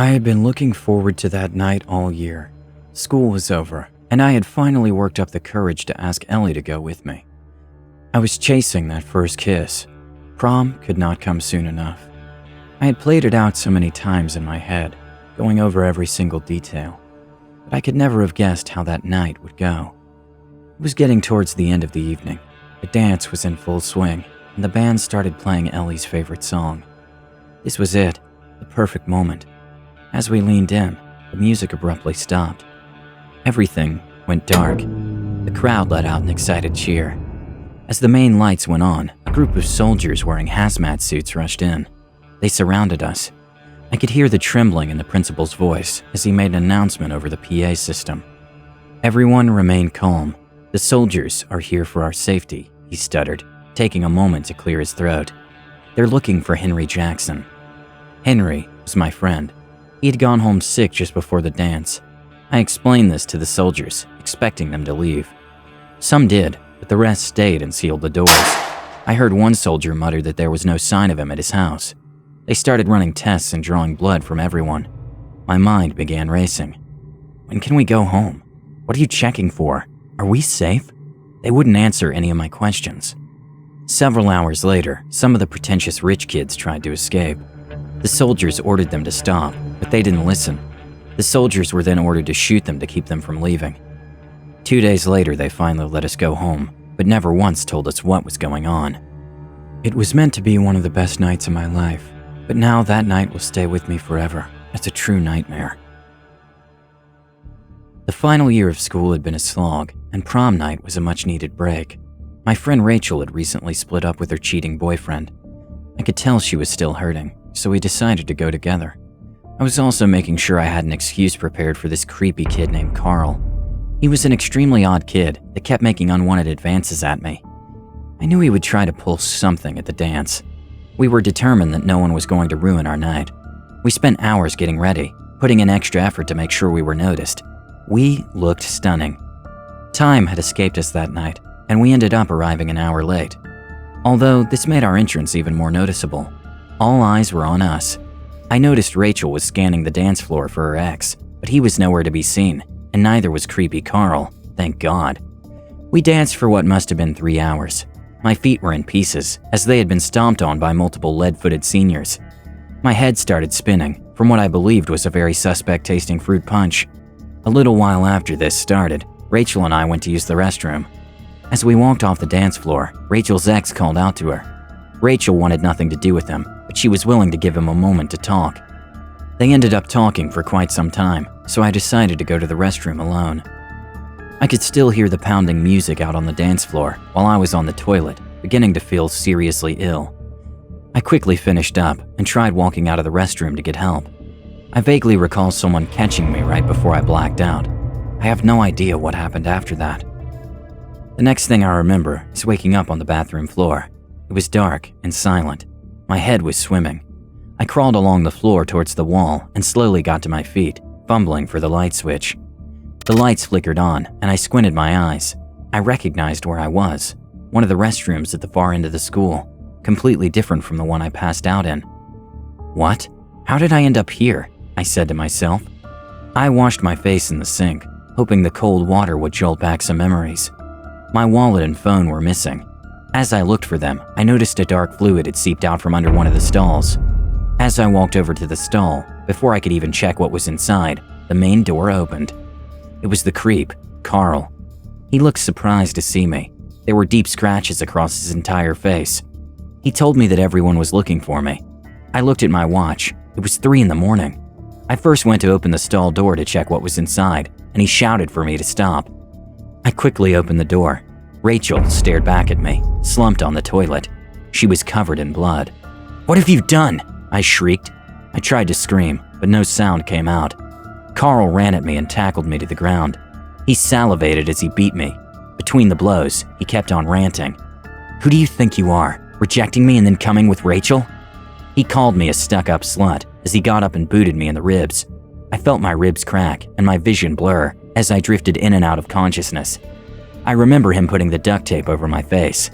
I had been looking forward to that night all year. School was over, and I had finally worked up the courage to ask Ellie to go with me. I was chasing that first kiss. Prom could not come soon enough. I had played it out so many times in my head, going over every single detail, but I could never have guessed how that night would go. It was getting towards the end of the evening. The dance was in full swing, and the band started playing Ellie's favorite song. This was it, the perfect moment. As we leaned in, the music abruptly stopped. Everything went dark. The crowd let out an excited cheer. As the main lights went on, a group of soldiers wearing hazmat suits rushed in. They surrounded us. I could hear the trembling in the principal's voice as he made an announcement over the PA system. "Everyone remain calm. The soldiers are here for our safety," he stuttered, taking a moment to clear his throat. "They're looking for Henry Jackson." Henry was my friend. He had gone home sick just before the dance. I explained this to the soldiers, expecting them to leave. Some did, but the rest stayed and sealed the doors. I heard one soldier mutter that there was no sign of him at his house. They started running tests and drawing blood from everyone. My mind began racing. When can we go home? What are you checking for? Are we safe? They wouldn't answer any of my questions. Several hours later, some of the pretentious rich kids tried to escape. The soldiers ordered them to stop, but they didn't listen. The soldiers were then ordered to shoot them to keep them from leaving. 2 days later, they finally let us go home, but never once told us what was going on. It was meant to be one of the best nights of my life, but now that night will stay with me forever as a true nightmare. The final year of school had been a slog, and prom night was a much-needed break. My friend Rachel had recently split up with her cheating boyfriend. I could tell she was still hurting, so we decided to go together. I was also making sure I had an excuse prepared for this creepy kid named Carl. He was an extremely odd kid that kept making unwanted advances at me. I knew he would try to pull something at the dance. We were determined that no one was going to ruin our night. We spent hours getting ready, putting in extra effort to make sure we were noticed. We looked stunning. Time had escaped us that night, and we ended up arriving an hour late. Although this made our entrance even more noticeable. All eyes were on us. I noticed Rachel was scanning the dance floor for her ex, but he was nowhere to be seen, and neither was creepy Carl, thank God. We danced for what must have been 3 hours. My feet were in pieces, as they had been stomped on by multiple lead-footed seniors. My head started spinning from what I believed was a very suspect-tasting fruit punch. A little while after this started, Rachel and I went to use the restroom. As we walked off the dance floor, Rachel's ex called out to her. Rachel wanted nothing to do with him, but she was willing to give him a moment to talk. They ended up talking for quite some time, so I decided to go to the restroom alone. I could still hear the pounding music out on the dance floor while I was on the toilet, beginning to feel seriously ill. I quickly finished up and tried walking out of the restroom to get help. I vaguely recall someone catching me right before I blacked out. I have no idea what happened after that. The next thing I remember is waking up on the bathroom floor. It was dark and silent. My head was swimming. I crawled along the floor towards the wall and slowly got to my feet, fumbling for the light switch. The lights flickered on, and I squinted my eyes. I recognized where I was, one of the restrooms at the far end of the school, completely different from the one I passed out in. What? How did I end up here? I said to myself. I washed my face in the sink, hoping the cold water would jolt back some memories. My wallet and phone were missing. As I looked for them, I noticed a dark fluid had seeped out from under one of the stalls. As I walked over to the stall, before I could even check what was inside, the main door opened. It was the creep, Carl. He looked surprised to see me. There were deep scratches across his entire face. He told me that everyone was looking for me. I looked at my watch. It was 3 a.m. I first went to open the stall door to check what was inside, and he shouted for me to stop. I quickly opened the door. Rachel stared back at me, slumped on the toilet. She was covered in blood. "What have you done?" I shrieked. I tried to scream, but no sound came out. Carl ran at me and tackled me to the ground. He salivated as he beat me. Between the blows, he kept on ranting. "Who do you think you are, rejecting me and then coming with Rachel?" He called me a stuck-up slut as he got up and booted me in the ribs. I felt my ribs crack and my vision blur as I drifted in and out of consciousness. I remember him putting the duct tape over my face.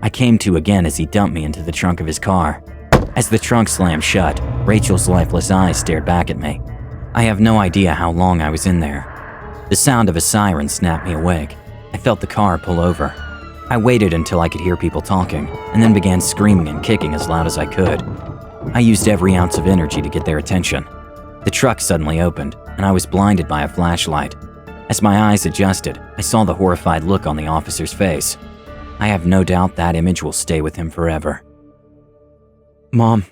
I came to again as he dumped me into the trunk of his car. As the trunk slammed shut, Rachel's lifeless eyes stared back at me. I have no idea how long I was in there. The sound of a siren snapped me awake. I felt the car pull over. I waited until I could hear people talking, and then began screaming and kicking as loud as I could. I used every ounce of energy to get their attention. The truck suddenly opened, and I was blinded by a flashlight. As my eyes adjusted, I saw the horrified look on the officer's face. I have no doubt that image will stay with him forever. Mom,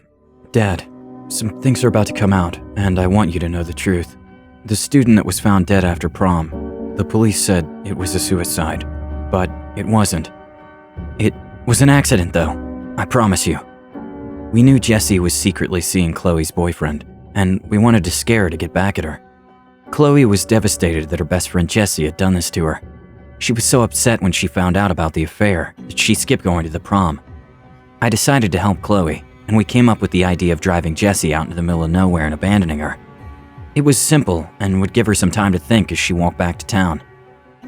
Dad, some things are about to come out, and I want you to know the truth. The student that was found dead after prom, the police said it was a suicide, but it wasn't. It was an accident, though, I promise you. We knew Jessie was secretly seeing Chloe's boyfriend, and we wanted to scare her to get back at her. Chloe was devastated that her best friend Jessie had done this to her. She was so upset when she found out about the affair that she skipped going to the prom. I decided to help Chloe, and we came up with the idea of driving Jessie out into the middle of nowhere and abandoning her. It was simple and would give her some time to think as she walked back to town.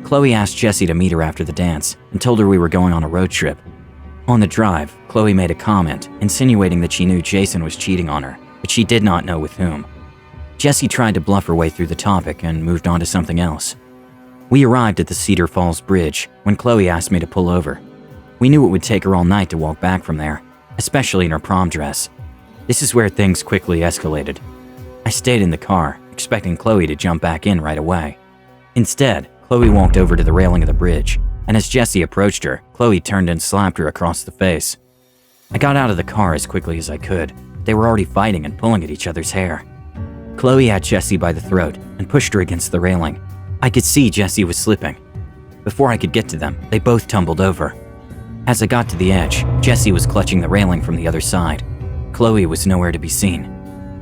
Chloe asked Jessie to meet her after the dance and told her we were going on a road trip. On the drive, Chloe made a comment insinuating that she knew Jason was cheating on her, but she did not know with whom. Jessie tried to bluff her way through the topic and moved on to something else. We arrived at the Cedar Falls Bridge when Chloe asked me to pull over. We knew it would take her all night to walk back from there, especially in her prom dress. This is where things quickly escalated. I stayed in the car, expecting Chloe to jump back in right away. Instead, Chloe walked over to the railing of the bridge, and as Jessie approached her, Chloe turned and slapped her across the face. I got out of the car as quickly as I could. They were already fighting and pulling at each other's hair. Chloe had Jessie by the throat and pushed her against the railing. I could see Jessie was slipping. Before I could get to them, they both tumbled over. As I got to the edge, Jessie was clutching the railing from the other side. Chloe was nowhere to be seen.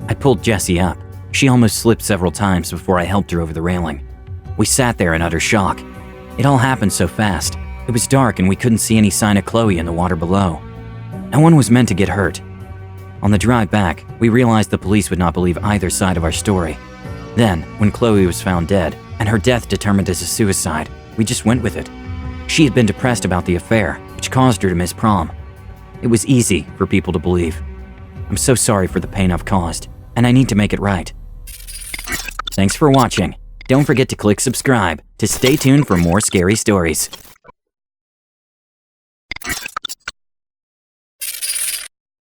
I pulled Jessie up. She almost slipped several times before I helped her over the railing. We sat there in utter shock. It all happened so fast. It was dark and we couldn't see any sign of Chloe in the water below. No one was meant to get hurt. On the drive back, we realized the police would not believe either side of our story. Then, when Chloe was found dead, and her death determined as a suicide, we just went with it. She had been depressed about the affair, which caused her to miss prom. It was easy for people to believe. I'm so sorry for the pain I've caused, and I need to make it right. Thanks for watching. Don't forget to click subscribe to stay tuned for more scary stories.